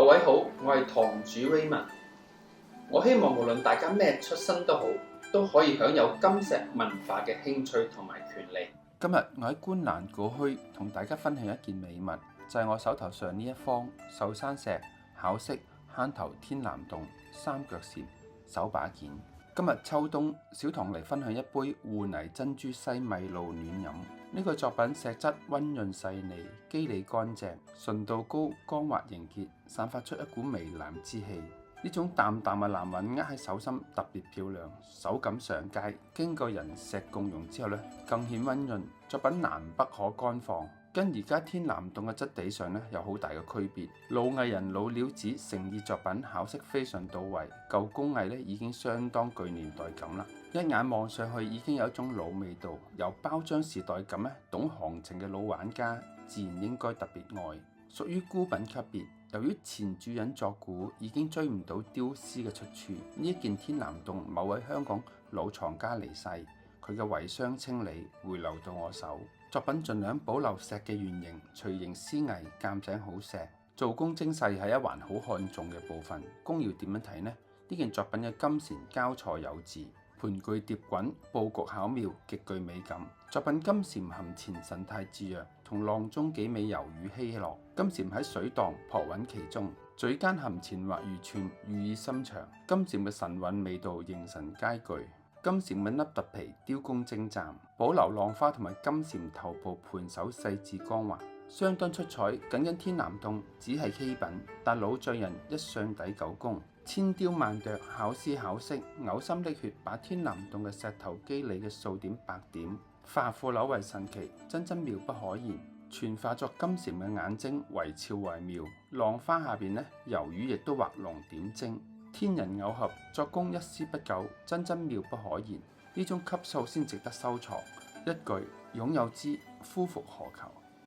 各位好，我係堂主 Raymond。我希望無論大家咩出身都好，都可以享有金石文化嘅興趣同埋權利。今日我喺觀瀾古墟同大家分享一件美物，就係我手頭上呢一方壽山石巧式坑頭天南洞三腳蟾手把件。今日秋冬，小堂嚟分享一杯芋泥珍珠西米露暖飲。呢個作品石質溫潤細膩，肌理乾淨，純度高，光滑凝結，散發出一股微藍之氣。呢種淡淡嘅藍韻握喺手心特別漂亮，手感上佳。經過人石共溶之後更顯溫潤。作品難不可乾放，跟而家天南洞嘅質地上有好大嘅區別。老藝人老料子誠意作品巧式非常到位，舊工藝已經相當具年代感啦。一眼望上去已經有一種老味道，有包裝時代感懂行情嘅老玩家自然應該特別愛，屬於孤品級別。由於前主人作古，已經追唔到雕絲嘅出處。呢一件天南洞某位香港老藏家離世，佢嘅遺孀清理回流到我手。作品盡量保留石嘅原形，隨形施藝，鑑井好石，做工精細係一環好看重嘅部分。公窯點樣睇呢？呢件作品嘅金蟾交錯有致，盤踞疊滾，佈局巧妙，極具美感。作品金蟾含潛神態自若，同浪中幾尾遊魚嬉樂。金蟾喺水蕩撲穩其中，嘴間含潛或魚串，寓意深長。金蟾嘅神韻味道形神皆具。金蟾嘅凹凸皮雕工精湛，保留浪花同埋金蟾頭部盤手細緻光滑，相當出彩。僅僅天南洞只係稀品，但老匠人一上底九工，千雕萬琢，巧絲巧飾，嘔心瀝血，把天南洞嘅石頭肌理嘅數點白點化腐朽為神奇，真妙不可言。全化作金蟾嘅眼睛，惟肖惟妙。浪花下邊魷魚亦都畫龍點睛。天人偶合，作工一絲不苟，真妙不可言。呢種級數先值得收藏。一句擁有之，夫復何求？